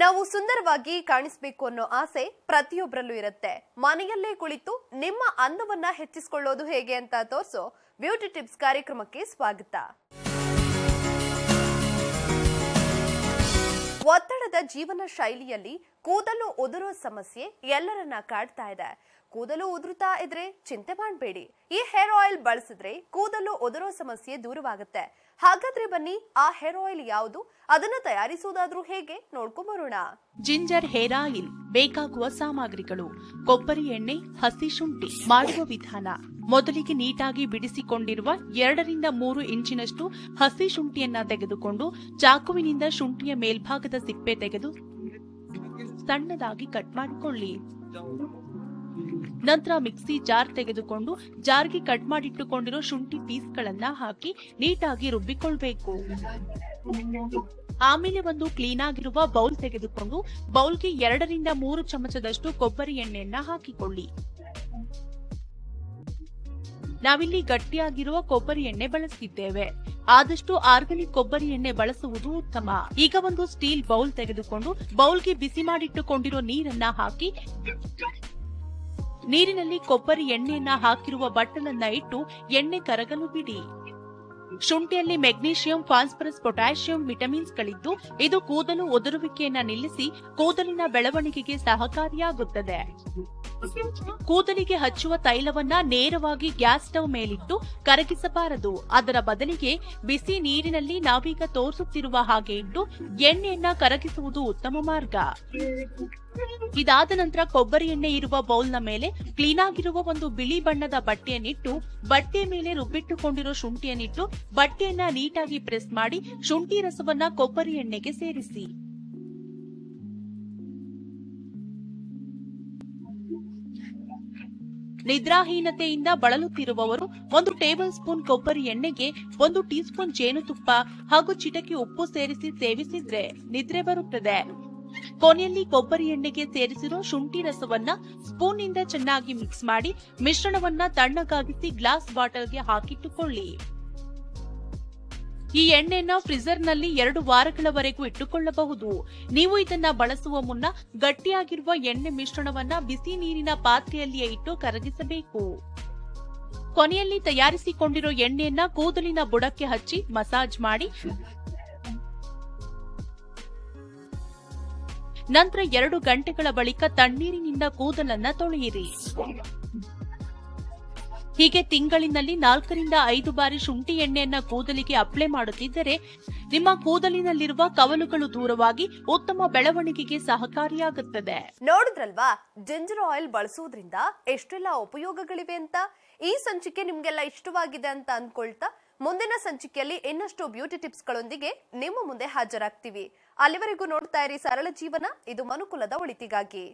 ನಾವು ಸುಂದರವಾಗಿ ಕಾಣಿಸಬೇಕು ಅನ್ನೋ ಆಸೆ ಪ್ರತಿಯೊಬ್ಬರಲ್ಲೂ ಇರುತ್ತೆ. ಮನೆಯಲ್ಲೇ ಕುಳಿತು ನಿಮ್ಮ ಅಂದವನ್ನ ಹೆಚ್ಚಿಸಿಕೊಳ್ಳೋದು ಹೇಗೆ ಅಂತ ತೋರಿಸೋ ಬ್ಯೂಟಿ ಟಿಪ್ಸ್ ಕಾರ್ಯಕ್ರಮಕ್ಕೆ ಸ್ವಾಗತ. ಒತ್ತಡದ ಜೀವನ ಶೈಲಿಯಲ್ಲಿ ಕೂದಲು ಉದುರೋ ಸಮಸ್ಯೆ ಎಲ್ಲರನ್ನ ಕಾಡ್ತಾ ಇದೆ. ಕೂದಲು ಉದುರುತ್ತಾ ಇದ್ರೆ ಚಿಂತೆ ಮಾಡಬೇಡಿ. ಈ ಹೇರ್ ಆಯಿಲ್ ಬಳಸಿದ್ರೆ ಕೂದಲು ಉದುರೋ ಸಮಸ್ಯೆ ದೂರವಾಗುತ್ತೆ. ಹಾಗಾದ್ರೆ ಬನ್ನಿ, ಆ ಹೇರ್ ಆಯಿಲ್ ಯಾವುದು, ಅದನ್ನ ತಯಾರಿಸುವುದಾದ್ರೂ ಹೇಗೆ ನೋಡ್ಕೊಂಬರೋಣ. ಜಿಂಜರ್ ಹೇರ್ ಆಯಿಲ್ ಬೇಕಾಗುವ ಸಾಮಗ್ರಿಗಳು: ಕೊಬ್ಬರಿ ಎಣ್ಣೆ, ಹಸಿ ಶುಂಠಿ. ಮಾಡುವ ವಿಧಾನ: ಮೊದಲಿಗೆ ನೀಟಾಗಿ ಬಿಡಿಸಿಕೊಂಡಿರುವ 2 ರಿಂದ 3 ಇಂಚಿನಷ್ಟು ಹಸಿ ಶುಂಠಿಯನ್ನ ತೆಗೆದುಕೊಂಡು ಚಾಕುವಿನಿಂದ ಶುಂಠಿಯ ಮೇಲ್ಭಾಗದ ಸಿಪ್ಪೆ ತೆಗೆದು ಸಣ್ಣದಾಗಿ ಕಟ್ ಮಾಡಿಕೊಳ್ಳಿ. ನಂತರ ಮಿಕ್ಸಿ ಜಾರ್ ತೆಗೆದುಕೊಂಡು ಜಾರ್ಗೆ ಕಟ್ ಮಾಡಿಟ್ಟುಕೊಂಡಿರೋ ಶುಂಠಿ ಪೀಸ್ಗಳನ್ನ ಹಾಕಿ ನೀಟಾಗಿ ರುಬ್ಬಿಕೊಳ್ಬೇಕು. ಆಮೇಲೆ ಒಂದು ಕ್ಲೀನ್ ಆಗಿರುವ ಬೌಲ್ ತೆಗೆದುಕೊಂಡು ಬೌಲ್ಗೆ 2 ರಿಂದ 3 ಚಮಚದಷ್ಟು ಕೊಬ್ಬರಿ ಎಣ್ಣೆಯನ್ನ ಹಾಕಿಕೊಳ್ಳಿ. ನಾವಿಲ್ಲಿ ಗಟ್ಟಿಯಾಗಿರುವ ಕೊಬ್ಬರಿ ಎಣ್ಣೆ ಬಳಸಿದ್ದೇವೆ. ಆದಷ್ಟು ಆರ್ಗಾನಿಕ್ ಕೊಬ್ಬರಿ ಎಣ್ಣೆ ಬಳಸುವುದು ಉತ್ತಮ. ಈಗ ಒಂದು ಸ್ಟೀಲ್ ಬೌಲ್ ತೆಗೆದುಕೊಂಡು ಬೌಲ್ಗೆ ಬಿಸಿ ಮಾಡಿಟ್ಟುಕೊಂಡಿರೋ ನೀರನ್ನ ಹಾಕಿ ನೀರಿನಲ್ಲಿ ಕೊಬ್ಬರಿ ಎಣ್ಣೆಯನ್ನ ಹಾಕಿರುವ ಬಟ್ಟಲನ್ನ ಇಟ್ಟು ಎಣ್ಣೆ ಕರಗಲು ಬಿಡಿ. ಶುಂಠಿಯಲ್ಲಿ ಮೆಗ್ನೀಷಿಯಂ, ಫಾಸ್ಫರಸ್, ಪೊಟ್ಯಾಷಿಯಂ, ವಿಟಮಿನ್ಸ್ಗಳಿದ್ದು ಇದು ಕೂದಲು ಉದುರುವಿಕೆಯನ್ನ ನಿಲ್ಲಿಸಿ ಕೂದಲಿನ ಬೆಳವಣಿಗೆಗೆ ಸಹಕಾರಿಯಾಗುತ್ತದೆ. ಕೂದಲಿಗೆ ಹಚ್ಚುವ ತೈಲವನ್ನ ನೇರವಾಗಿ ಗ್ಯಾಸ್ ಸ್ಟವ್ ಮೇಲಿಟ್ಟು ಕರಗಿಸಬಾರದು. ಅದರ ಬದಲಿಗೆ ಬಿಸಿ ನೀರಿನಲ್ಲಿ ನಾವೀಗ ತೋರಿಸುತ್ತಿರುವ ಹಾಗೆ ಇಟ್ಟು ಎಣ್ಣೆಯನ್ನ ಕರಗಿಸುವುದು ಉತ್ತಮ ಮಾರ್ಗ. ಇದಾದ ನಂತರ ಕೊಬ್ಬರಿ ಎಣ್ಣೆ ಇರುವ ಬೌಲ್ನ ಮೇಲೆ ಕ್ಲೀನ್ ಆಗಿರುವ ಒಂದು ಬಿಳಿ ಬಣ್ಣದ ಬಟ್ಟೆಯನ್ನಿಟ್ಟು ಬಟ್ಟೆಯ ಮೇಲೆ ರುಬ್ಬಿಟ್ಟುಕೊಂಡಿರೋ ಶುಂಠಿಯನ್ನಿಟ್ಟು ಬಟ್ಟೆಯನ್ನ ನೀಟಾಗಿ ಪ್ರೆಸ್ ಮಾಡಿ ಶುಂಠಿ ರಸವನ್ನ ಕೊಬ್ಬರಿ ಎಣ್ಣೆಗೆ ಸೇರಿಸಿ. ನಿದ್ರಾಹೀನತೆಯಿಂದ ಬಳಲುತ್ತಿರುವವರು 1 ಟೇಬಲ್ ಸ್ಪೂನ್ ಕೊಬ್ಬರಿ ಎಣ್ಣೆಗೆ 1 ಟೀ ಸ್ಪೂನ್ ಜೇನುತುಪ್ಪ ಹಾಗೂ ಚಿಟಕಿ ಉಪ್ಪು ಸೇರಿಸಿ ಸೇವಿಸಿದ್ರೆ ನಿದ್ರೆ ಬರುತ್ತದೆ. ಕೊನೆಯಲ್ಲಿ ಕೊಬ್ಬರಿ ಎಣ್ಣೆಗೆ ಸೇರಿಸಿರೋ ಶುಂಠಿ ರಸವನ್ನ ಸ್ಪೂನ್ ನಿಂದ ಚೆನ್ನಾಗಿ ಮಿಕ್ಸ್ ಮಾಡಿ ಮಿಶ್ರಣವನ್ನ ತಣ್ಣಗಾಗಿಸಿ ಗ್ಲಾಸ್ ಬಾಟಲ್ಗೆ ಹಾಕಿಟ್ಟುಕೊಳ್ಳಿ. ಈ ಎಣ್ಣೆಯನ್ನ ಫ್ರೀಜರ್ ನಲ್ಲಿ 2 ವಾರಗಳವರೆಗೂ ಇಟ್ಟುಕೊಳ್ಳಬಹುದು. ನೀವು ಇದನ್ನ ಬಳಸುವ ಮುನ್ನ ಗಟ್ಟಿಯಾಗಿರುವ ಎಣ್ಣೆ ಮಿಶ್ರಣವನ್ನ ಬಿಸಿ ನೀರಿನ ಪಾತ್ರೆಯಲ್ಲಿಯೇ ಇಟ್ಟು ಕರಗಿಸಬೇಕು. ಕೊನೆಯಲ್ಲಿ ತಯಾರಿಸಿಕೊಂಡಿರೋ ಎಣ್ಣೆಯನ್ನ ಕೂದಲಿನ ಬುಡಕ್ಕೆ ಹಚ್ಚಿ ಮಸಾಜ್ ಮಾಡಿ ನಂತರ 2 ಗಂಟೆಗಳ ಬಳಿಕ ತಣ್ಣೀರಿನಿಂದ ಕೂದಲನ್ನ ತೊಳೆಯಿರಿ. ಹೀಗೆ ತಿಂಗಳಿನಲ್ಲಿ 4 ರಿಂದ 5 ಬಾರಿ ಶುಂಠಿ ಎಣ್ಣೆಯನ್ನ ಕೂದಲಿಗೆ ಅಪ್ಲೈ ಮಾಡುತ್ತಿದ್ದರೆ ನಿಮ್ಮ ಕೂದಲಿನಲ್ಲಿರುವ ಕವಲುಗಳು ದೂರವಾಗಿ ಉತ್ತಮ ಬೆಳವಣಿಗೆಗೆ ಸಹಕಾರಿಯಾಗುತ್ತದೆ. ನೋಡಿದ್ರಲ್ವಾ, ಜಿಂಜರ್ ಆಯಿಲ್ ಬಳಸುವುದರಿಂದ ಎಷ್ಟೆಲ್ಲ ಉಪಯೋಗಗಳಿವೆ ಅಂತ. ಈ ಸಂಚಿಕೆ ನಿಮ್ಗೆಲ್ಲ ಇಷ್ಟವಾಗಿದೆ ಅಂತ ಅಂದ್ಕೊಳ್ತಾ ಮುಂದಿನ ಸಂಚಿಕೆಯಲ್ಲಿ ಇನ್ನಷ್ಟು ಬ್ಯೂಟಿ ಟಿಪ್ಸ್ ಗಳೊಂದಿಗೆ ನಿಮ್ಮ ಮುಂದೆ ಹಾಜರಾಗ್ತೀವಿ. ಅಲ್ಲಿವರೆಗೂ ನೋಡ್ತಾ ಇರಿ ಸರಳ ಜೀವನ. ಇದು ಮನುಕುಲದ ಒಳಿತಿಗಾಗಿ.